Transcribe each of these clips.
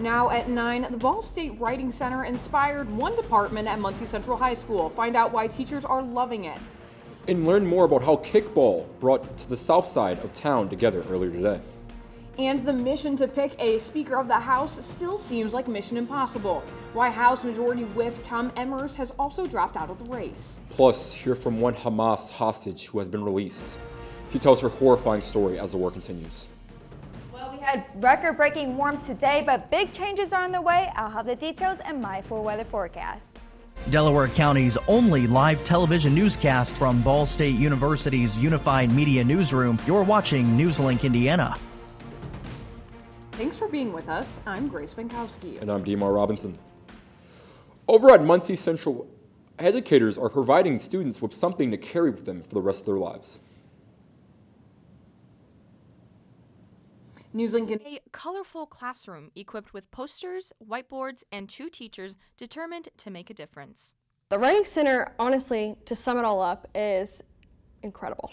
Now at 9, the Ball State Writing Center inspired one department at Muncie Central High School. Find out why teachers are loving it. And learn more about how kickball brought to the south side of town together earlier today. And the mission to pick a Speaker of the House still seems like mission impossible. Why House Majority Whip Tom Emers has also dropped out of the race. Plus, hear from one Hamas hostage who has been released. She tells her horrifying story as the war continues. Well, we had record-breaking warmth today, but big changes are on the way. I'll have the details in my 4-weather forecast. Delaware County's only live television newscast from Ball State University's Unified Media Newsroom. You're watching NewsLink Indiana. Thanks for being with us. I'm Grace Benkowski. And I'm Demar Robinson. Over at Muncie Central, educators are providing students with something to carry with them for the rest of their lives. NewsLink. A colorful classroom equipped with posters, whiteboards, and 2 teachers determined to make a difference. The Writing Center, honestly, to sum it all up, is incredible.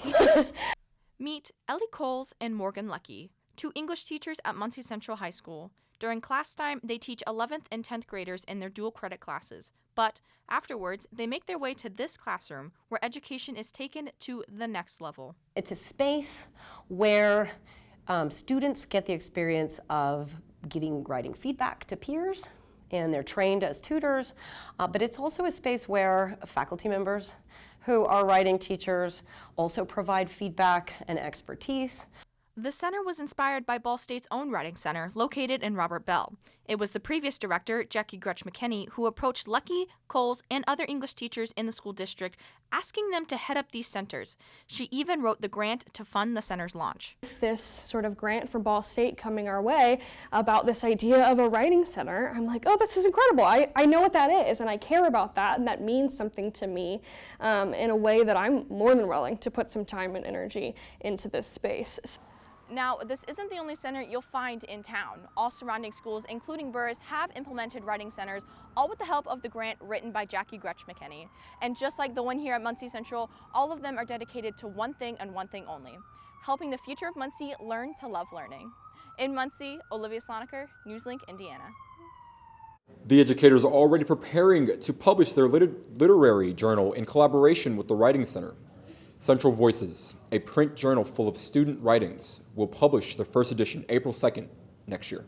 Meet Ellie Coles and Morgan Lucky, 2 English teachers at Muncie Central High School. During class time, they teach 11th and 10th graders in their dual credit classes. But afterwards, they make their way to this classroom where education is taken to the next level. It's a space where students get the experience of giving writing feedback to peers, and they're trained as tutors, but it's also a space where faculty members who are writing teachers also provide feedback and expertise. The center was inspired by Ball State's own writing center, located in Robert Bell. It was the previous director, Jackie Gretsch McKinney, who approached Lucky, Coles, and other English teachers in the school district, asking them to head up these centers. She even wrote the grant to fund the center's launch. This sort of grant from Ball State coming our way about this idea of a writing center, I'm like, oh, this is incredible. I know what that is, and I care about that, and that means something to me in a way that I'm more than willing to put some time and energy into this space. Now, this isn't the only center you'll find in town. All surrounding schools, including boroughs, have implemented writing centers, all with the help of the grant written by Jackie Gretsch McKinney. And just like the one here at Muncie Central, all of them are dedicated to one thing and one thing only: helping the future of Muncie learn to love learning. In Muncie, Olivia Sloniker, NewsLink, Indiana. The educators are already preparing to publish their literary journal in collaboration with the Writing Center. Central Voices, a print journal full of student writings, will publish the first edition April 2nd next year.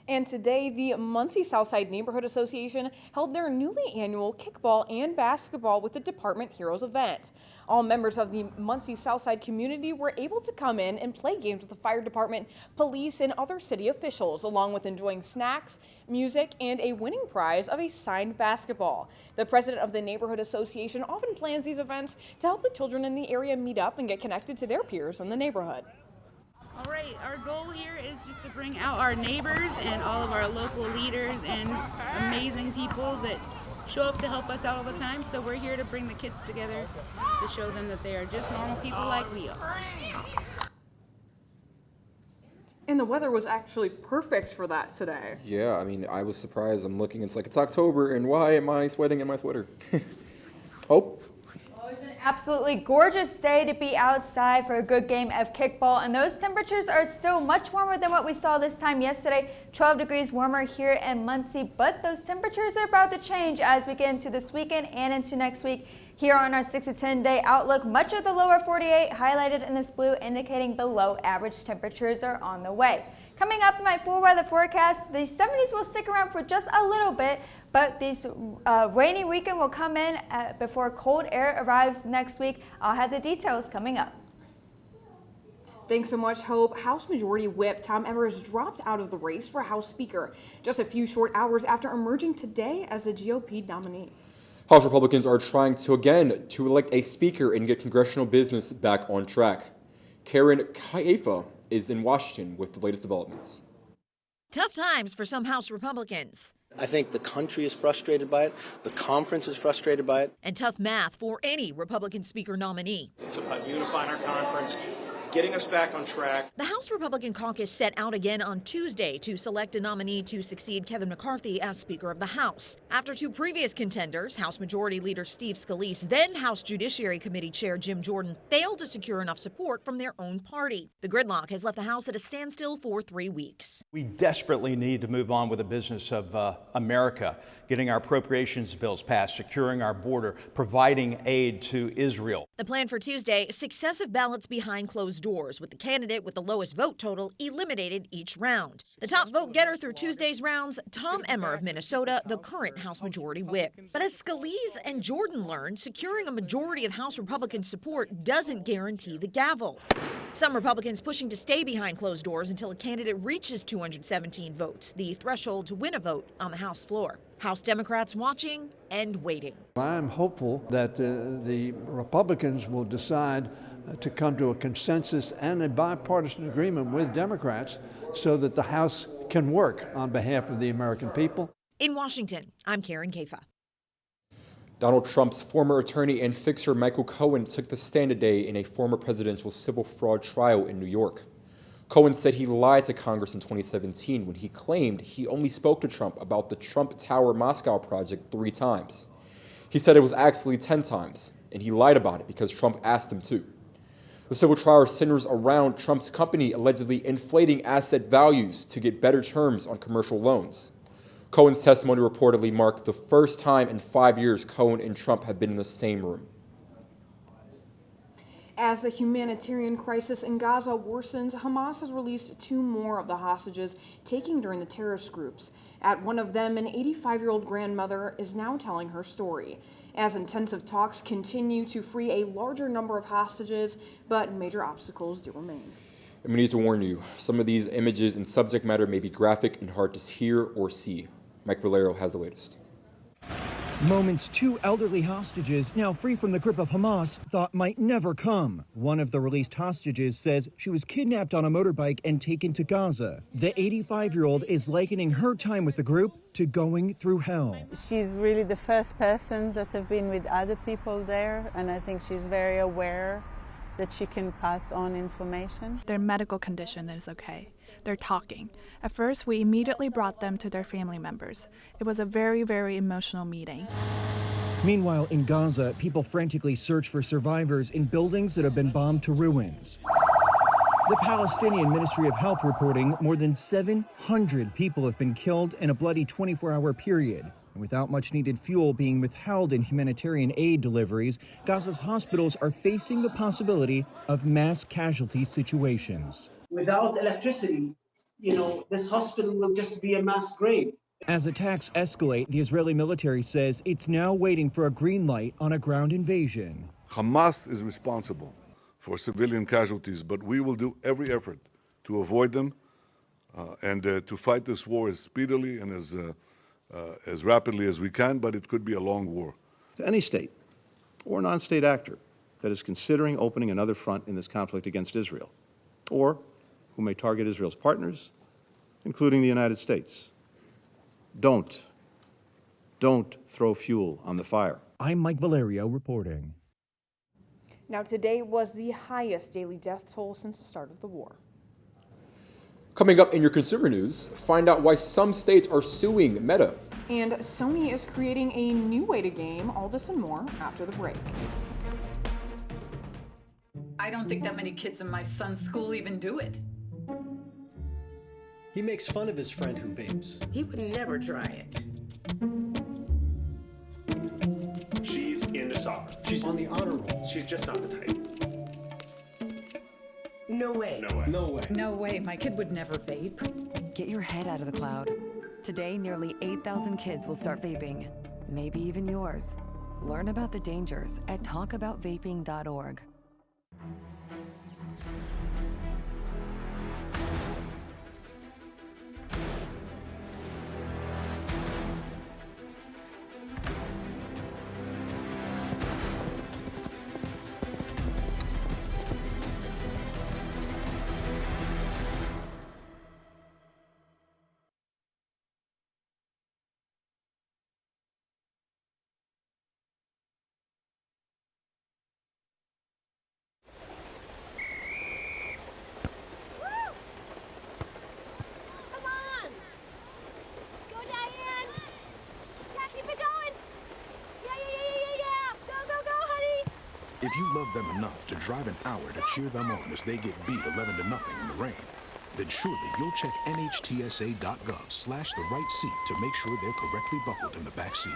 And today, the Muncie Southside Neighborhood Association held their newly annual kickball and basketball with the Department Heroes event. All members of the Muncie Southside community were able to come in and play games with the fire department, police, and other city officials, along with enjoying snacks, music, and a winning prize of a signed basketball. The president of the Neighborhood Association often plans these events to help the children in the area meet up and get connected to their peers in the neighborhood. All right, our goal here is just to bring out our neighbors and all of our local leaders and amazing people that show up to help us out all the time. So we're here to bring the kids together to show them that they are just normal people like we are. And the weather was actually perfect for that today. Yeah, I mean, I was surprised. I'm looking, it's like it's October, and why am I sweating in my sweater? Hope? It was an absolutely gorgeous day to be outside for a good game of kickball, and those temperatures are still much warmer than what we saw this time yesterday. 12 degrees warmer here in Muncie, but those temperatures are about to change as we get into this weekend and into next week. Here on our 6 to 10 day outlook, much of the lower 48 highlighted in this blue, indicating below average temperatures are on the way. Coming up in my 4-weather forecast, the 70s will stick around for just a little bit, but this rainy weekend will come in before cold air arrives next week. I'll have the details coming up. Thanks so much, Hope. House Majority Whip Tom Emers dropped out of the race for House Speaker just a few short hours after emerging today as a GOP nominee. House Republicans are trying to elect a speaker and get congressional business back on track. Karen Kaifa is in Washington with the latest developments. Tough times for some House Republicans. I think the country is frustrated by it. The conference is frustrated by it. And tough math for any Republican speaker nominee. It's about unifying our conference, getting us back on track. The House Republican caucus set out again on Tuesday to select a nominee to succeed Kevin McCarthy as Speaker of the House. After two previous contenders, House Majority Leader Steve Scalise, then House Judiciary Committee Chair Jim Jordan, failed to secure enough support from their own party. The gridlock has left the House at a standstill for 3 weeks. We desperately need to move on with the business of America, getting our appropriations bills passed, securing our border, providing aid to Israel. The plan for Tuesday, successive ballots behind closed doors, with the candidate with the lowest vote total eliminated each round. The top vote getter through Tuesday's rounds, Tom Emmer of Minnesota, the current House Majority Whip. But as Scalise and Jordan learned, securing a majority of House Republican support doesn't guarantee the gavel. Some Republicans pushing to stay behind closed doors until a candidate reaches 217 votes, the threshold to win a vote on the House floor. House Democrats watching and waiting. I'm hopeful that the Republicans will decide to come to a consensus and a bipartisan agreement with Democrats so that the House can work on behalf of the American people. In Washington, I'm Karen Kafa. Donald Trump's former attorney and fixer Michael Cohen took the stand today in a former presidential civil fraud trial in New York. Cohen said he lied to Congress in 2017 when he claimed he only spoke to Trump about the Trump Tower Moscow project 3 times. He said it was actually 10 times, and he lied about it because Trump asked him to. The civil trial centers around Trump's company allegedly inflating asset values to get better terms on commercial loans. Cohen's testimony reportedly marked the first time in 5 years Cohen and Trump have been in the same room. As the humanitarian crisis in Gaza worsens, Hamas has released 2 more of the hostages taken during the terrorist groups. At one of them, an 85-year-old grandmother is now telling her story. As intensive talks continue to free a larger number of hostages, but major obstacles do remain. And we need to warn you, some of these images and subject matter may be graphic and hard to hear or see. Mike Valerio has the latest. Moments 2 elderly hostages, now free from the grip of Hamas, thought might never come. One of the released hostages says she was kidnapped on a motorbike and taken to Gaza. The 85-year-old is likening her time with the group to going through hell. She's really the first person that have been with other people there, and I think she's very aware that she can pass on information. Their medical condition is okay. They're talking. At first, we immediately brought them to their family members. It was a very, very emotional meeting. Meanwhile, in Gaza, people frantically search for survivors in buildings that have been bombed to ruins. The Palestinian Ministry of Health reporting more than 700 people have been killed in a bloody 24-hour period. And without much needed fuel being withheld in humanitarian aid deliveries, Gaza's hospitals are facing the possibility of mass casualty situations. Without electricity, this hospital will just be a mass grave. As attacks escalate, the Israeli military says it's now waiting for a green light on a ground invasion. Hamas is responsible for civilian casualties, but we will do every effort to avoid them and to fight this war as speedily and as rapidly as we can, but it could be a long war. To any state or non-state actor that is considering opening another front in this conflict against Israel, or who may target Israel's partners, including the United States, don't throw fuel on the fire. I'm Mike Valerio reporting. Now, today was the highest daily death toll since the start of the war. Coming up in your consumer news, find out why some states are suing Meta. And Sony is creating a new way to game. All this and more after the break. I don't think that many kids in my son's school even do it. He makes fun of his friend who vapes. He would never try it. She's into soccer. She's on the honor roll. She's just not the type. No way. No way. No way. No way. My kid would never vape. Get your head out of the cloud. Today, nearly 8,000 kids will start vaping. Maybe even yours. Learn about the dangers at talkaboutvaping.org. If you love them enough to drive an hour to cheer them on as they get beat 11-0 in the rain, then surely you'll check NHTSA.gov/the right seat to make sure they're correctly buckled in the back seat.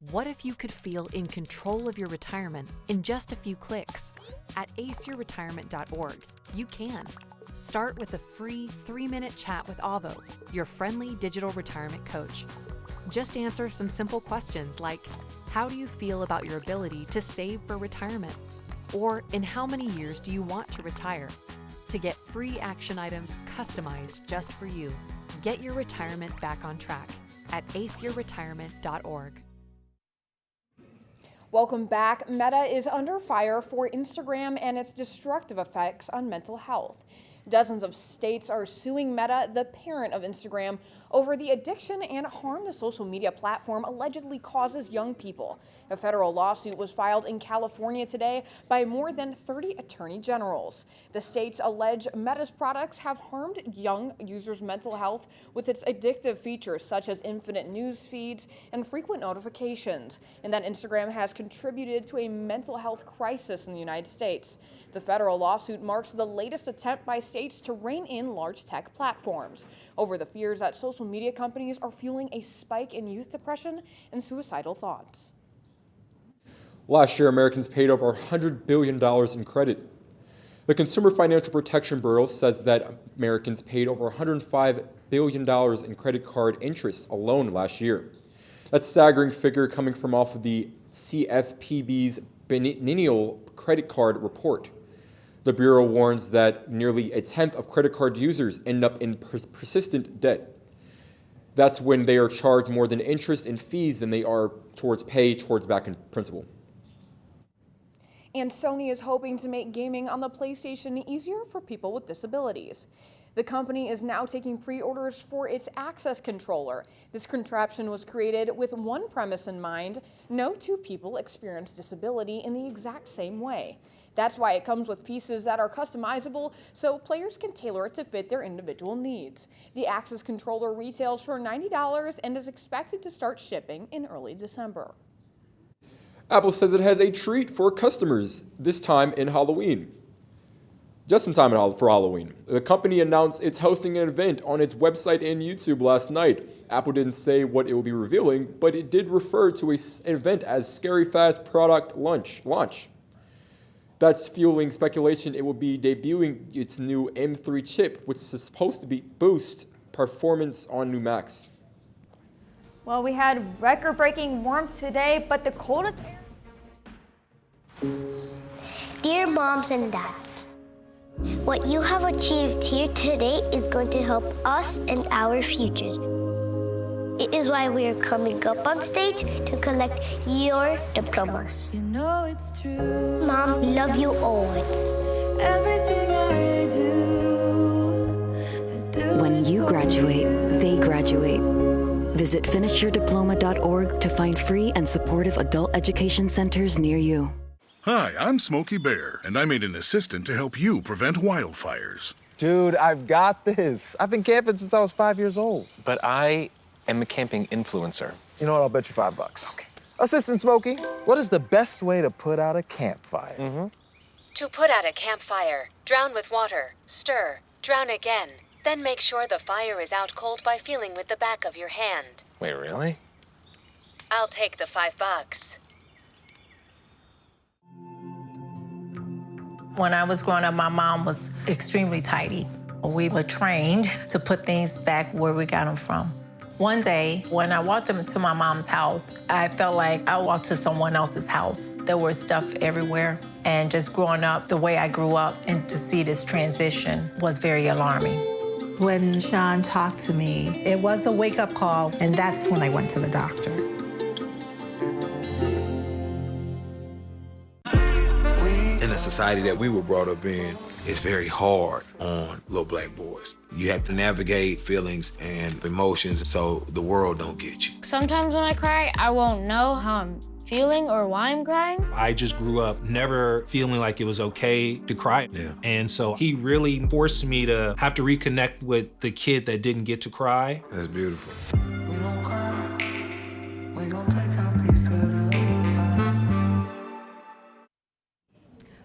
What if you could feel in control of your retirement in just a few clicks? At aceyourretirement.org, you can. Start with a free 3-minute chat with Avo, your friendly digital retirement coach. Just answer some simple questions like, how do you feel about your ability to save for retirement? Or in how many years do you want to retire? To get free action items customized just for you, get your retirement back on track at aceyourretirement.org. Welcome back. Meta is under fire for Instagram and its destructive effects on mental health. Dozens of states are suing Meta, the parent of Instagram, over the addiction and harm the social media platform allegedly causes young people. A federal lawsuit was filed in California today by more than 30 attorney generals. The states allege Meta's products have harmed young users' mental health with its addictive features such as infinite news feeds and frequent notifications, and that Instagram has contributed to a mental health crisis in the United States. The federal lawsuit marks the latest attempt by states to rein in large tech platforms over the fears that social media companies are fueling a spike in youth depression and suicidal thoughts. Last year, Americans paid over $100 billion in credit. The Consumer Financial Protection Bureau says that Americans paid over $105 billion in credit card interest alone last year. That's a staggering figure coming from off of the CFPB's biennial credit card report. The Bureau warns that nearly a tenth of credit card users end up in persistent debt. That's when they are charged more than interest and fees than they are towards back in principal. And Sony is hoping to make gaming on the PlayStation easier for people with disabilities. The company is now taking pre-orders for its Access controller. This contraption was created with one premise in mind: no two people experience disability in the exact same way. That's why it comes with pieces that are customizable so players can tailor it to fit their individual needs. The Access controller retails for $90 and is expected to start shipping in early December. Apple says it has a treat for customers, this time in Halloween. Just in time for Halloween. The company announced it's hosting an event on its website and YouTube last night. Apple didn't say what it will be revealing, but it did refer to an event as Scary Fast Product Launch. That's fueling speculation it will be debuting its new M3 chip, which is supposed to boost performance on new Macs. Well, we had record-breaking warmth today, but the coldest... Dear moms and dads, what you have achieved here today is going to help us and our futures. It is why we are coming up on stage to collect your diplomas. You know it's true. Mom, we love you always. Everything I do. When you graduate, they graduate. Visit finishyourdiploma.org to find free and supportive adult education centers near you. Hi, I'm Smokey Bear, and I made an assistant to help you prevent wildfires. Dude, I've got this. I've been camping since I was 5 years old. But I am a camping influencer. You know what? I'll bet you $5. Okay. Assistant Smokey, what is the best way to put out a campfire? To put out a campfire, drown with water, stir, drown again. Then make sure the fire is out cold by feeling with the back of your hand. Wait, really? I'll take the $5. When I was growing up, my mom was extremely tidy. We were trained to put things back where we got them from. One day, when I walked into my mom's house, I felt like I walked to someone else's house. There was stuff everywhere. And just growing up the way I grew up and to see this transition was very alarming. When Sean talked to me, it was a wake-up call, and that's when I went to the doctor. In the society that we were brought up in, it's very hard on little black boys. You have to navigate feelings and emotions so the world don't get you. Sometimes when I cry, I won't know how I'm feeling or why I'm crying. I just grew up never feeling like it was okay to cry. Yeah. And so he really forced me to have to reconnect with the kid that didn't get to cry. That's beautiful. We don't cry. We gon' take our piece of the pie.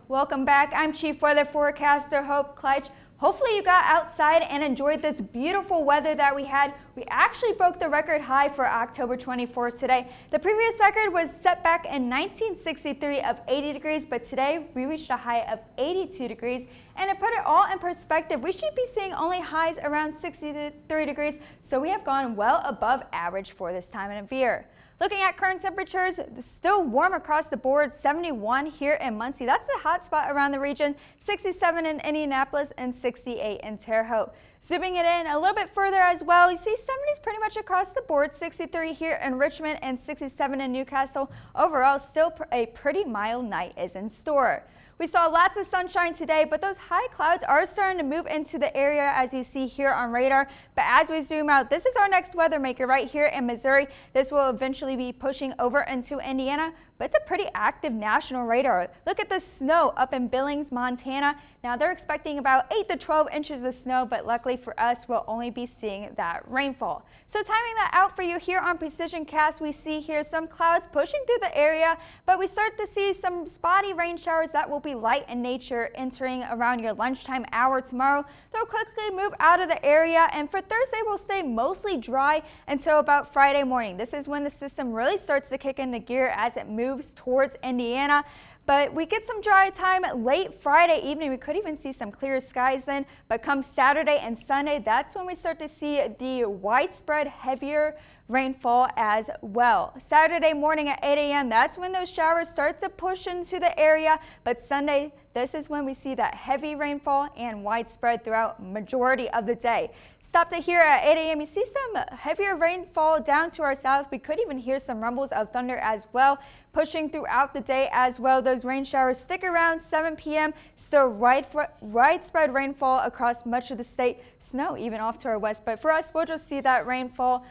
Welcome back. I'm Chief Weather Forecaster Hope Kleitch. Hopefully you got outside and enjoyed this beautiful weather that we had. We actually broke the record high for October 24th today. The previous record was set back in 1963 of 80 degrees, but today we reached a high of 82 degrees. And to put it all in perspective, we should be seeing only highs around 63 degrees, so we have gone well above average for this time of year. Looking at current temperatures, still warm across the board, 71 here in Muncie. That's a hot spot around the region, 67 in Indianapolis and 68 in Terre Haute. Zooming it in a little bit further as well, you see 70s pretty much across the board, 63 here in Richmond and 67 in Newcastle. Overall, still a pretty mild night is in store. We saw lots of sunshine today, but those high clouds are starting to move into the area as you see here on radar. But as we zoom out, this is our next weather maker right here in Missouri. This will eventually be pushing over into Indiana, but it's a pretty active national radar. Look at the snow up in Billings, Montana. Now they're expecting about 8 to 12 inches of snow, but luckily for us, we'll only be seeing that rainfall. So timing that out for you here on Precision Cast, we see here some clouds pushing through the area, but we start to see some spotty rain showers that will be light in nature entering around your lunchtime hour tomorrow. They'll quickly move out of the area, and for Thursday, we'll stay mostly dry until about Friday morning. This is when the system really starts to kick into gear as it moves towards Indiana. But we get some dry time late Friday evening. We could even see some clear skies then. But come Saturday and Sunday, that's when we start to see the widespread heavier rainfall as well. Saturday morning at 8 a.m., that's when those showers start to push into the area. But Sunday, this is when we see that heavy rainfall and widespread throughout majority of the day. Stopped it here at 8 a.m. You see some heavier rainfall down to our south. We could even hear some rumbles of thunder as well, pushing throughout the day as well. Those rain showers stick around 7 p.m. Still widespread rainfall across much of the state. Snow even off to our west. But for us, we'll just see that rainfall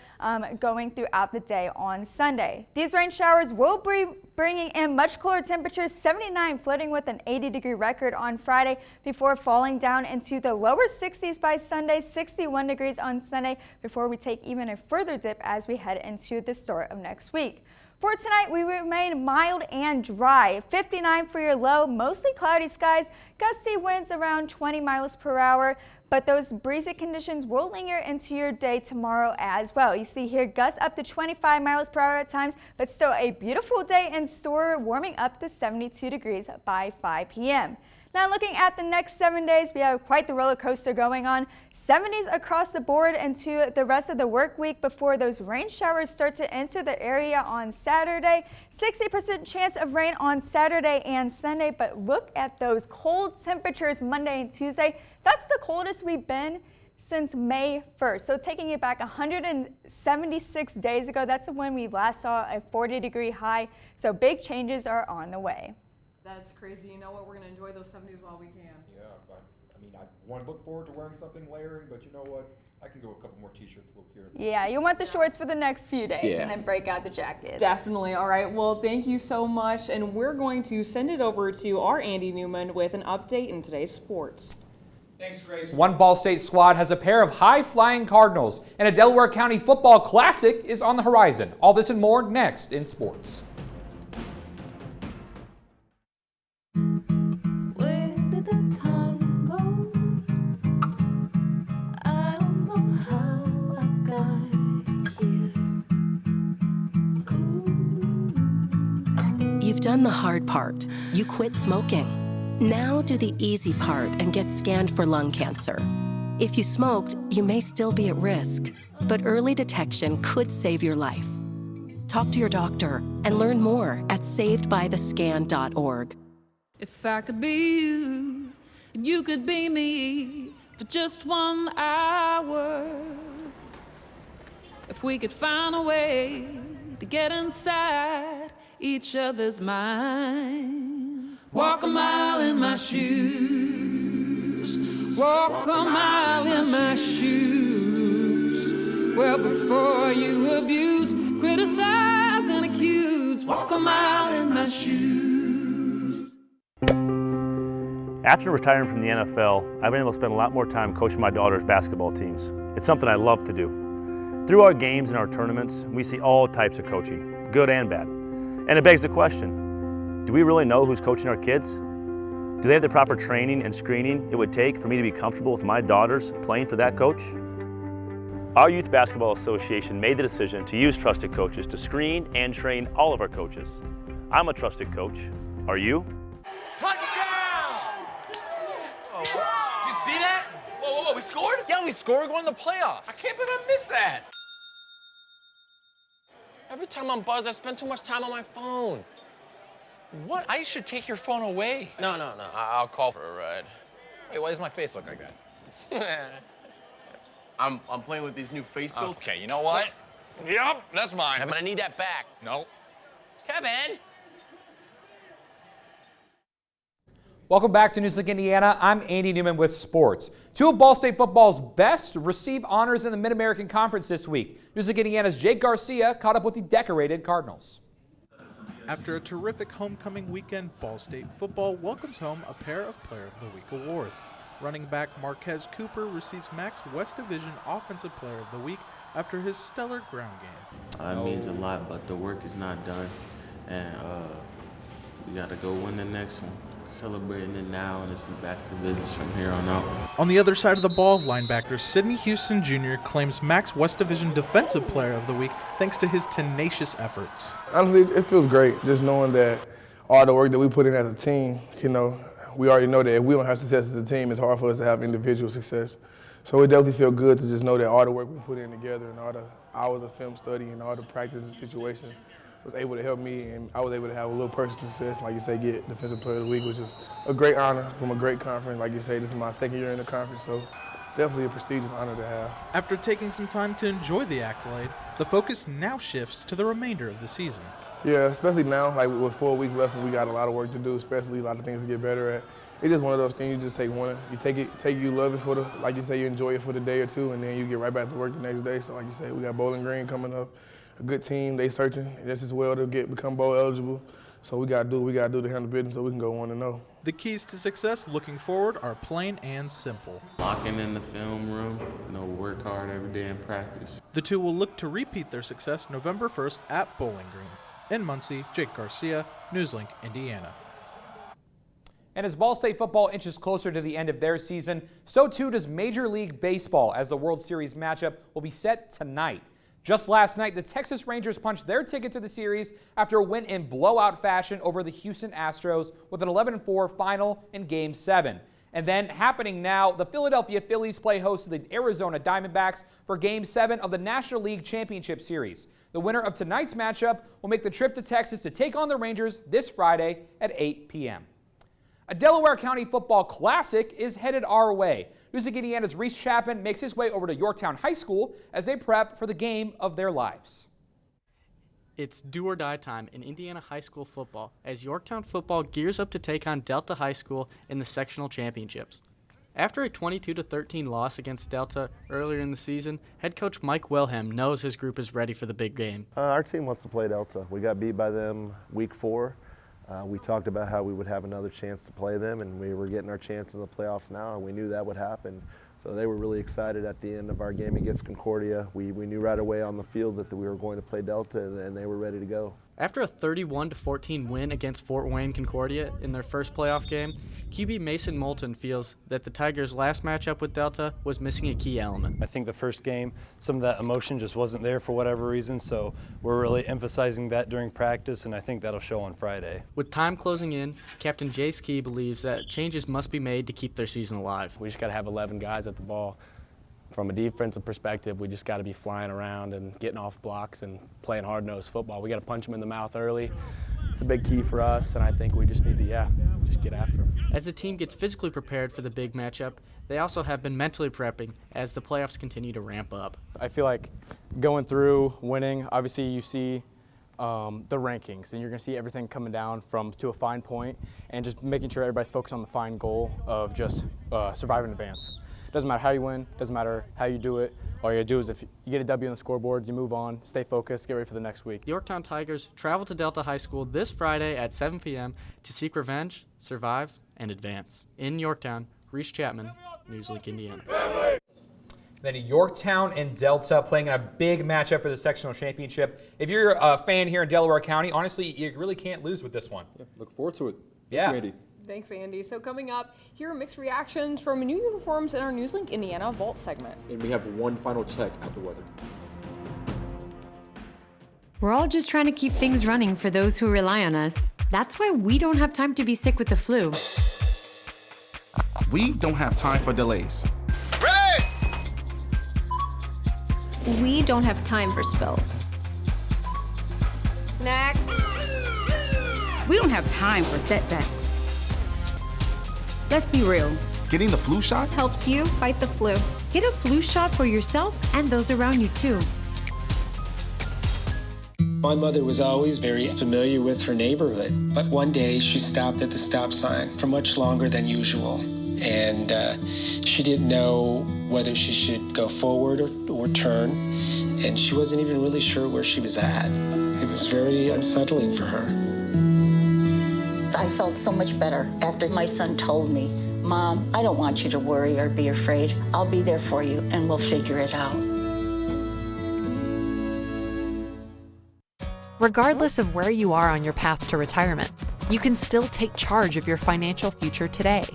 going throughout the day on Sunday. These rain showers will be bringing in much cooler temperatures, 79 flirting with an 80-degree record on Friday before falling down into the lower 60s by Sunday, 61 degrees on Sunday before we take even a further dip as we head into the start of next week. For tonight, we remain mild and dry. 59 for your low, mostly cloudy skies, gusty winds around 20 miles per hour. But those breezy conditions will linger into your day tomorrow as well. You see here gusts up to 25 miles per hour at times, but still a beautiful day in store, warming up to 72 degrees by 5 p.m. Now looking at the next 7 days, we have quite the roller coaster going on. 70s across the board into the rest of the work week before those rain showers start to enter the area on Saturday. 60% chance of rain on Saturday and Sunday, but look at those cold temperatures Monday and Tuesday. That's the coldest we've been since May 1st. So taking it back 176 days ago, that's when we last saw a 40-degree high. So big changes are on the way. That's crazy. You know what? We're going to enjoy those 70s while we can. Yeah, I mean, I want to look forward to wearing something layering, but you know what? I can go a couple more t-shirts look here. Yeah, you want the shorts for the next few days and then break out the jackets. Definitely. All right. Well, thank you so much. And we're going to send it over to our Andy Newman with an update in today's sports. Thanks, Grace. One Ball State squad has a pair of high-flying Cardinals, and a Delaware County football classic is on the horizon. All this and more next in sports. Where did the time go? I don't know how I got here. You've done the hard part. You quit smoking. Now do the easy part and get scanned for lung cancer. If you smoked, you may still be at risk, but early detection could save your life. Talk to your doctor and learn more at savedbythescan.org. If I could be you, and you could be me for just 1 hour. If we could find a way to get inside each other's minds. Walk a mile in my shoes. Walk a mile in my shoes. Well, before you abuse, criticize, and accuse. Walk a mile in my shoes. After retiring from the NFL, I've been able to spend a lot more time coaching my daughter's basketball teams. It's something I love to do. Through our games and our tournaments, we see all types of coaching. good and bad. And it begs the question, do we really know who's coaching our kids? Do they have the proper training and screening it would take for me to be comfortable with my daughters playing for that coach? Our Youth Basketball Association made the decision to use trusted coaches to screen and train all of our coaches. I'm a trusted coach. Are you? Touchdown! Oh, did you see that? Whoa, we scored? Yeah, we scored going to the playoffs. I can't believe I missed that. Every time I'm buzzed, I spend too much time on my phone. What? I should take your phone away. No, I'll call for a ride. Wait, why does my face look like that? I'm playing with these new face filters. Okay, you know what? Yep, that's mine. I'm gonna need that back. No. Kevin! Welcome back to NewsLink Indiana. I'm Andy Newman with sports. Two of Ball State football's best receive honors in the Mid-American Conference this week. NewsLink Indiana's Jake Garcia caught up with the decorated Cardinals. After a terrific homecoming weekend, Ball State football welcomes home a pair of Player of the Week awards. Running back Marquez Cooper receives Max West Division Offensive Player of the Week after his stellar ground game. It means a lot, but the work is not done, and we got to go win the next one. Celebrating it now, and it's back to business from here on out. On the other side of the ball, linebacker Sidney Houston Jr. claims Max West Division Defensive Player of the Week thanks to his tenacious efforts. Honestly, it feels great just knowing that all the work that we put in as a team, we already know that if we don't have success as a team, it's hard for us to have individual success. So it definitely feels good to just know that all the work we put in together and all the hours of film study and all the practice and situations was able to help me, and I was able to have a little personal success, like you say, get Defensive Player of the Week, which is a great honor from a great conference. Like you say, this is my second year in the conference, so definitely a prestigious honor to have. After taking some time to enjoy the accolade, the focus now shifts to the remainder of the season. Yeah, especially now, like with 4 weeks left, and we got a lot of work to do, especially a lot of things to get better at. It's just one of those things, you just take one, you take it, you love it like you say, you enjoy it for the day or two, and then you get right back to work the next day. So like you say, we got Bowling Green coming up. A good team, they searching just as well to become bowl eligible. So we gotta do what we gotta do to handle business so we can go 1-0. The keys to success looking forward are plain and simple. Locking in the film room, work hard every day in practice. The two will look to repeat their success November 1st at Bowling Green. In Muncie, Jake Garcia, NewsLink, Indiana. And as Ball State football inches closer to the end of their season, so too does Major League Baseball, as the World Series matchup will be set tonight. Just last night, the Texas Rangers punched their ticket to the series after a win in blowout fashion over the Houston Astros with an 11-4 final in Game 7. And then happening now, the Philadelphia Phillies play host to the Arizona Diamondbacks for Game 7 of the National League Championship Series. The winner of tonight's matchup will make the trip to Texas to take on the Rangers this Friday at 8 p.m. A Delaware County football classic is headed our way. NewsLink Indiana's Reese Chapman makes his way over to Yorktown High School as they prep for the game of their lives. It's do or die time in Indiana high school football as Yorktown football gears up to take on Delta High School in the sectional championships. After a 22-13 loss against Delta earlier in the season, head coach Mike Wilhelm knows his group is ready for the big game. Our team wants to play Delta. We got beat by them week 4. We talked about how we would have another chance to play them, and we were getting our chance in the playoffs now, and we knew that would happen. So they were really excited at the end of our game against Concordia. We knew right away on the field that we were going to play Delta, and they were ready to go. After a 31-14 win against Fort Wayne Concordia in their first playoff game, QB Mason Moulton feels that the Tigers' last matchup with Delta was missing a key element. I think the first game, some of that emotion just wasn't there for whatever reason, so we're really emphasizing that during practice, and I think that'll show on Friday. With time closing in, Captain Jace Key believes that changes must be made to keep their season alive. We just got to have 11 guys at the ball. From a defensive perspective, we just got to be flying around and getting off blocks and playing hard-nosed football. We got to punch them in the mouth early. It's a big key for us, and I think we just need to, just get after them. As the team gets physically prepared for the big matchup, they also have been mentally prepping as the playoffs continue to ramp up. I feel like going through, winning, obviously you see the rankings, and you're going to see everything coming down to a fine point, and just making sure everybody's focused on the fine goal of just surviving in advance. Doesn't matter how you win, doesn't matter how you do it. All you gotta do is if you get a W on the scoreboard, you move on, stay focused, get ready for the next week. The Yorktown Tigers travel to Delta High School this Friday at 7 p.m. to seek revenge, survive, and advance. In Yorktown, Reese Chapman, NewsLink Indiana. Then Yorktown and Delta playing in a big matchup for the sectional championship. If you're a fan here in Delaware County, honestly, you really can't lose with this one. Yeah, look forward to it. Yeah. Thanks, Andy. Thanks, Andy. So coming up, here are mixed reactions from new uniforms in our NewsLink Indiana Vault segment. And we have one final check at the weather. We're all just trying to keep things running for those who rely on us. That's why we don't have time to be sick with the flu. We don't have time for delays. We don't have time for spills. Next. We don't have time for setbacks. Let's be real. Getting the flu shot helps you fight the flu. Get a flu shot for yourself and those around you too. My mother was always very familiar with her neighborhood, but one day she stopped at the stop sign for much longer than usual. And she didn't know whether she should go forward or turn, and she wasn't even really sure where she was at. It was very unsettling for her. I felt so much better after my son told me, "Mom, I don't want you to worry or be afraid. I'll be there for you, and we'll figure it out." Regardless of where you are on your path to retirement, you can still take charge of your financial future today.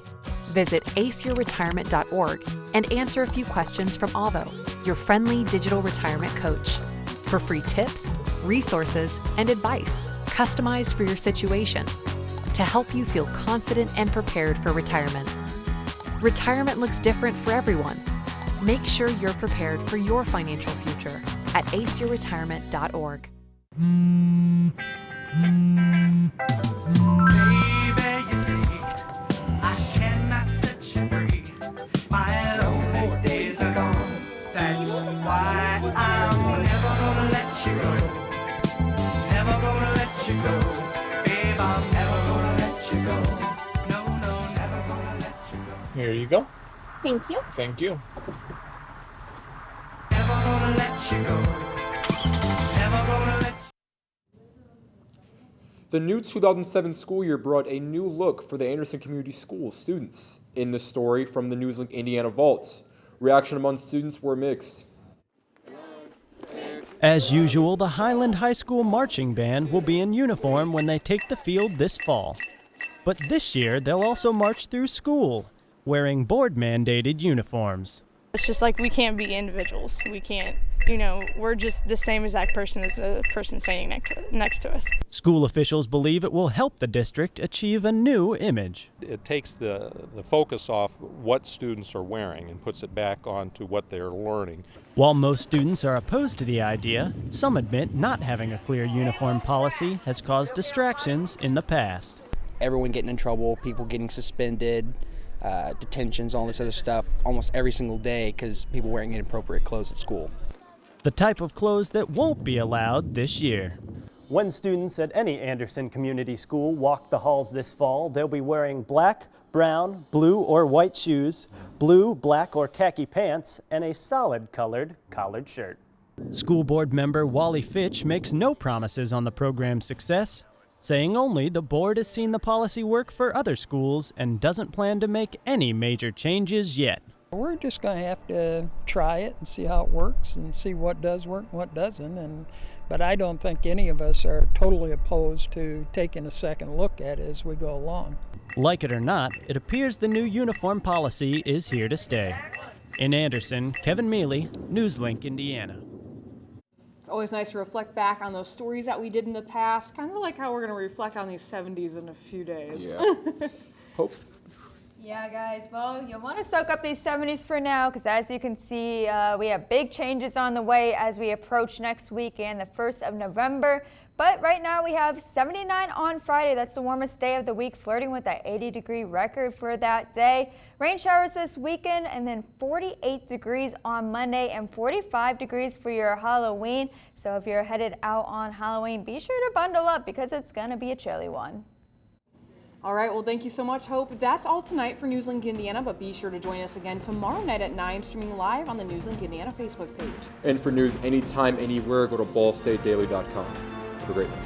Visit aceyourretirement.org and answer a few questions from Avo, your friendly digital retirement coach, for free tips, resources, and advice customized for your situation to help you feel confident and prepared for retirement. Retirement looks different for everyone. Make sure you're prepared for your financial future at aceyourretirement.org. Here you go. Thank you. Thank you. The new 2007 school year brought a new look for the Anderson Community School students. In this story from the NewsLink Indiana Vault, reaction among students were mixed. As usual, the Highland High School marching band will be in uniform when they take the field this fall. But this year, they'll also march through school, wearing board-mandated uniforms. It's just like we can't be individuals. We can't, we're just the same exact person as the person standing next to us. School officials believe it will help the district achieve a new image. It takes the focus off what students are wearing and puts it back onto what they're learning. While most students are opposed to the idea, some admit not having a clear uniform policy has caused distractions in the past. Everyone getting in trouble, people getting suspended, detentions, all this other stuff, almost every single day because people wearing inappropriate clothes at school. The type of clothes that won't be allowed this year. When students at any Anderson Community School walk the halls this fall, they'll be wearing black, brown, blue, or white shoes, blue, black, or khaki pants, and a solid-colored collared shirt. School board member Wally Fitch makes no promises on the program's success, saying only the board has seen the policy work for other schools and doesn't plan to make any major changes yet. We're just going to have to try it and see how it works and see what does work and what doesn't. But I don't think any of us are totally opposed to taking a second look at it as we go along. Like it or not, it appears the new uniform policy is here to stay. In Anderson, Kevin Mealy, NewsLink, Indiana. It's always nice to reflect back on those stories that we did in the past, kind of like how we're going to reflect on these 70s in a few days. Yeah. Hope. Yeah, guys, well, you'll want to soak up these 70s for now because as you can see, we have big changes on the way as we approach next weekend, the 1st of November. But right now we have 79 on Friday. That's the warmest day of the week, flirting with that 80-degree record for that day. Rain showers this weekend, and then 48 degrees on Monday and 45 degrees for your Halloween. So if you're headed out on Halloween, be sure to bundle up because it's going to be a chilly one. All right, well, thank you so much, Hope. That's all tonight for NewsLink Indiana, but be sure to join us again tomorrow night at 9, streaming live on the NewsLink Indiana Facebook page. And for news anytime, anywhere, go to ballstatedaily.com. Have a great night.